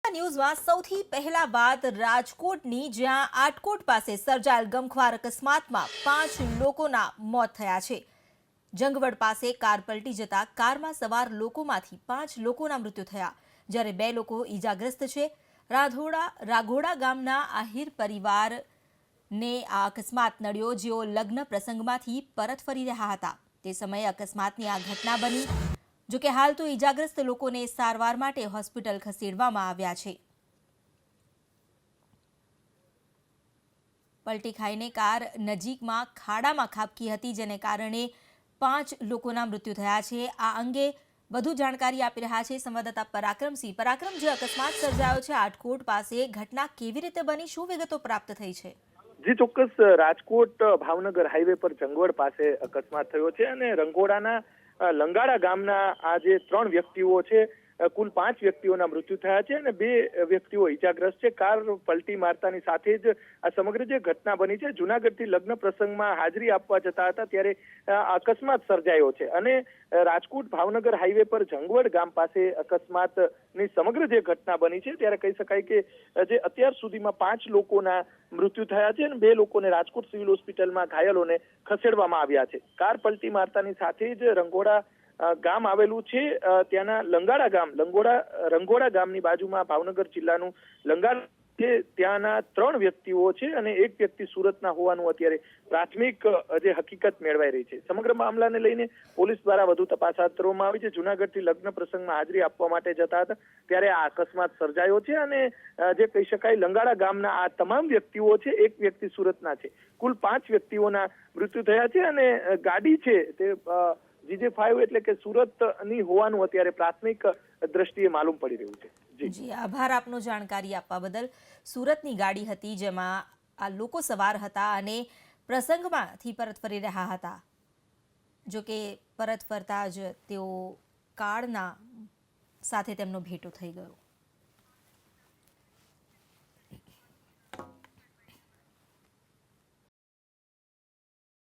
ન્યૂઝમાં સૌથી પહેલા વાત રાજકોટની, જ્યાં આટકોટ પાસે સર્જાયેલ ગમખ્વાર અકસ્માતમાં 5 લોકોના મોત થયા છે। જંગવડ પાસે કાર પલટી જતા કારમાં સવાર લોકોમાંથી 5 લોકોના મૃત્યુ થયા, જ્યારે 2 લોકો ઈજાગ્રસ્ત છે। રાઘોડા ગામના આહિર પરિવારને આ અકસ્માત નડ્યો, જેઓ લગ્ન પ્રસંગમાંથી પરત ફરી રહ્યા હતા। તે સમયે અકસ્માતની આ ઘટના બની। જો કે હાલ તો ઈજાગ્રસ્ત લોકોને સારવાર માટે હોસ્પિટલ ખસેડવામાં આવ્યા છે। પલટી ખાઈને કાર નજીકમાં ખાડામાં ખાબકી હતી, જેને કારણે 5 લોકોના મૃત્યુ થયા છે। આ અંગે વધુ જાણકારી આપી રહ્યા છે સંવાદદાતા પરાક્રમસિંહ। પરાક્રમ, જે અકસ્માત સર્જાયો છે આટકોટ પાસે, ઘટના કેવી રીતે બની, શું વિગતો પ્રાપ્ત થઈ છે? જી ચોક્કસ, રાજકોટ ભાવનગર હાઈવે પર જંગવડ પાસે અકસ્માત થયો છે અને રંગોડાના લંગાડા ગામના આ જે 3 વ્યક્તિઓ છે, કુલ 5 વ્યક્તિઓના મૃત્યુ થયા છે અને 2 વ્યક્તિઓ ઈજાગ્રસ્ત છે। કાર પલટી મારતાની સાથે જ આ સમગ્ર જે ઘટના બની છે, જૂનાગઢથી લગ્ન પ્રસંગમાં હાજરી આપવા જતા હતા ત્યારે અકસ્માત સર્જાયો છે અને રાજકોટ ભાવનગર હાઈવે પર જંગવડ ગામ પાસે અકસ્માતની સમગ્ર જે ઘટના બની છે, ત્યારે કહી શકાય કે જે અત્યાર સુધીમાં 5 લોકોના મૃત્યુ થયા છે અને 2 લોકોને રાજકોટ સિવિલ હોસ્પિટલમાં ઘાયલોને ખસેડવામાં આવ્યા છે। કાર પલટી મારતાની સાથે જ રંગોડા ગામ આવેલું છે, ત્યાંના રંગોડા ગામની બાજુમાં ભાવનગર જિલ્લાનું લંગાડા છે, ત્યાંના 3 વ્યક્તિઓ છે અને 1 વ્યક્તિ સુરતના હોવાનું અત્યારે પ્રાથમિક જે હકીકત મેળવાઈ રહી છે। સમગ્ર મામલાને લઈને પોલીસ દ્વારા વધુ તપાસ હાથ ધરવામાં આવી છે। જૂનાગઢથી લગ્ન પ્રસંગમાં હાજરી આપવા માટે જતા હતા ત્યારે આ અકસ્માત સર્જાયો છે અને જે કહી શકાય લંગાડા ગામના આ તમામ વ્યક્તિઓ છે, 1 વ્યક્તિ સુરતના છે, કુલ 5 વ્યક્તિઓના મૃત્યુ થયા છે અને ગાડી છે તે GJ5 એટલે કે સુરતની હોવાનું અત્યારે પ્રાથમિક દ્રષ્ટિએ માલુમ પડી રહ્યું છે। જી, આભાર આપનો જાણકારી આપવા બદલ। સુરતની ગાડી હતી, જેમાં આ લોકો સવાર હતા અને પ્રસંગમાંથી પરત ફરી રહ્યા હતા। જો કે પરત ફરતા જ તેઓ કારના સાથે તેમનો ભેટો થઈ ગયો।